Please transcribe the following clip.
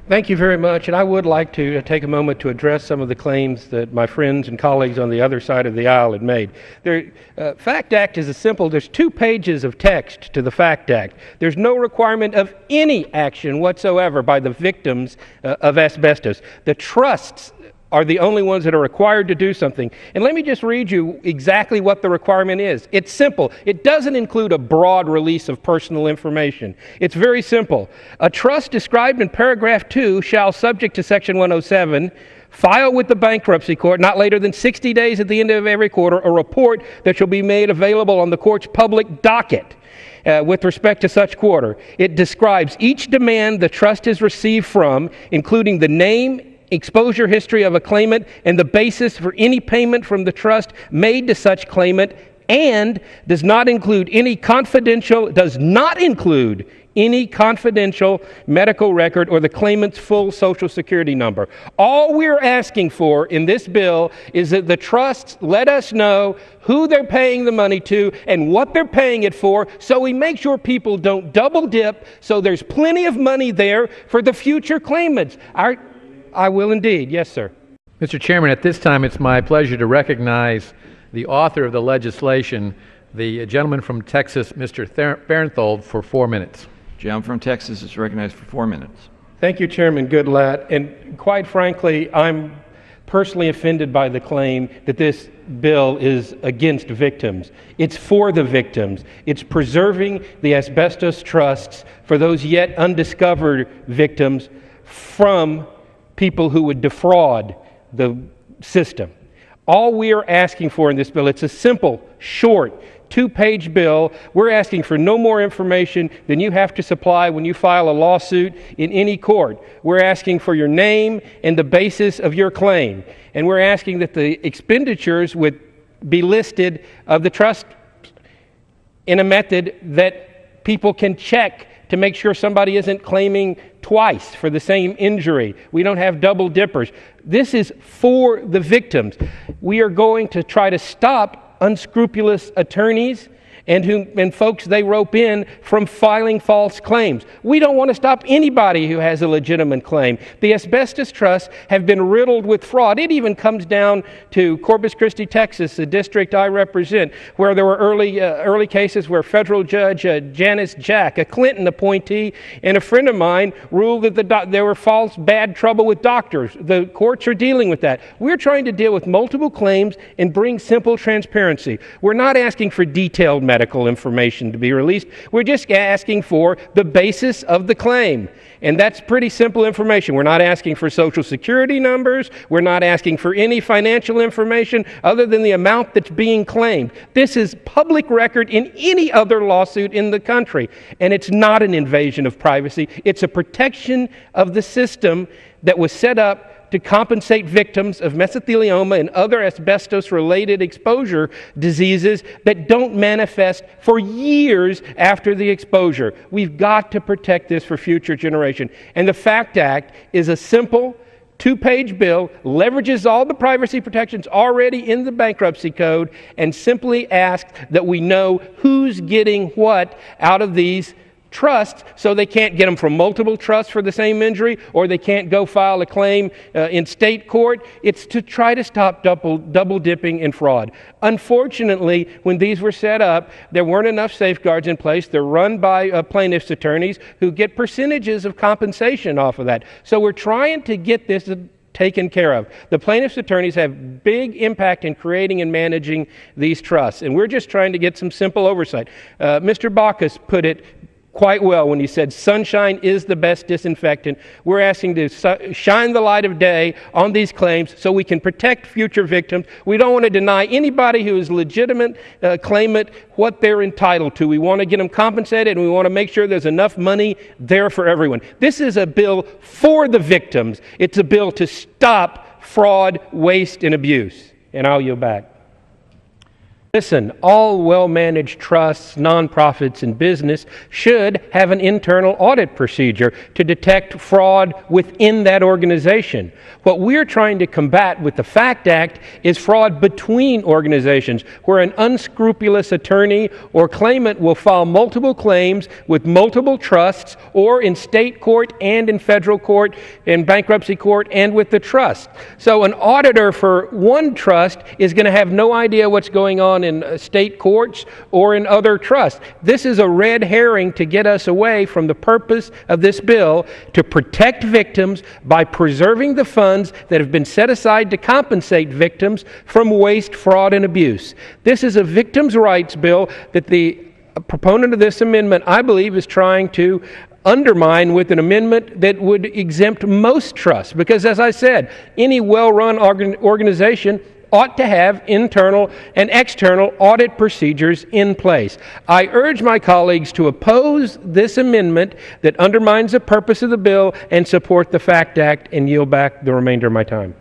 Thank you very much, and I would like to take a moment to address some of the claims that my friends and colleagues on the other side of the aisle had made. The FACT Act is there's 2 pages of text to the FACT Act. There's no requirement of any action whatsoever by the victims of asbestos. The trusts are the only ones that are required to do something. And let me just read you exactly what the requirement is. It's simple. It doesn't include a broad release of personal information. It's very simple. A trust described in paragraph 2 shall, subject to section 107, file with the bankruptcy court not later than 60 days at the end of every quarter a report that shall be made available on the court's public docket. With respect to such quarter, it describes each demand the trust has received from, including the name, exposure history of a claimant, and the basis for any payment from the trust made to such claimant, and does not include any confidential medical record or the claimant's full Social Security number. All we're asking for in this bill is that the trusts let us know who they're paying the money to and what they're paying it for, so we make sure people don't double dip, so there's plenty of money there for the future claimants. I will indeed. Yes, sir. Mr. Chairman, at this time it's my pleasure to recognize the author of the legislation, the gentleman from Texas, Mr. Farenthold, for 4 minutes. Gentleman from Texas is recognized for 4 minutes. Thank you, Chairman Goodlatte. And quite frankly, I'm personally offended by the claim that this bill is against victims. It's for the victims. It's preserving the asbestos trusts for those yet undiscovered victims from people who would defraud the system. All we are asking for in this bill, it's a simple, short, 2-page bill. We're asking for no more information than you have to supply when you file a lawsuit in any court. We're asking for your name and the basis of your claim. And we're asking that the expenditures would be listed of the trust in a method that people can check to make sure somebody isn't claiming twice for the same injury. We don't have double dippers. This is for the victims. We are going to try to stop unscrupulous attorneys and folks they rope in from filing false claims. We don't want to stop anybody who has a legitimate claim. The asbestos trusts have been riddled with fraud. It even comes down to Corpus Christi, Texas, the district I represent, where there were early cases where federal judge Janice Jack, a Clinton appointee, and a friend of mine ruled that there were false bad trouble with doctors. The courts are dealing with that. We're trying to deal with multiple claims and bring simple transparency. We're not asking for detailed medical information to be released. We're just asking for the basis of the claim. And that's pretty simple information. We're not asking for Social Security numbers. We're not asking for any financial information other than the amount that's being claimed. This is public record in any other lawsuit in the country. And it's not an invasion of privacy. It's a protection of the system that was set up to compensate victims of mesothelioma and other asbestos-related exposure diseases that don't manifest for years after the exposure. We've got to protect this for future generations. And the FACT Act is a simple 2-page bill, leverages all the privacy protections already in the bankruptcy code, and simply asks that we know who's getting what out of these trusts, so they can't get them from multiple trusts for the same injury, or they can't go file a claim in state court. It's to try to stop double dipping and fraud. Unfortunately, when these were set up, there weren't enough safeguards in place. They're run by plaintiffs' attorneys who get percentages of compensation off of that. So we're trying to get this taken care of. The plaintiffs' attorneys have big impact in creating and managing these trusts, and we're just trying to get some simple oversight. Mr. Bacchus put it quite well when he said sunshine is the best disinfectant. We're asking to shine the light of day on these claims so we can protect future victims. We don't want to deny anybody who is legitimate claimant what they're entitled to. We want to get them compensated, and we want to make sure there's enough money there for everyone. This is a bill for the victims. It's a bill to stop fraud, waste, and abuse. And I'll yield back. Listen, all well-managed trusts, nonprofits, and business should have an internal audit procedure to detect fraud within that organization. What we're trying to combat with the FACT Act is fraud between organizations, where an unscrupulous attorney or claimant will file multiple claims with multiple trusts, or in state court and in federal court, in bankruptcy court, and with the trust. So an auditor for one trust is going to have no idea what's going on in state courts or in other trusts. This is a red herring to get us away from the purpose of this bill, to protect victims by preserving the funds that have been set aside to compensate victims from waste, fraud, and abuse. This is a victims' rights bill that the proponent of this amendment, I believe, is trying to undermine with an amendment that would exempt most trusts. Because, as I said, any well-run organization ought to have internal and external audit procedures in place. I urge my colleagues to oppose this amendment that undermines the purpose of the bill and support the FACT Act, and yield back the remainder of my time.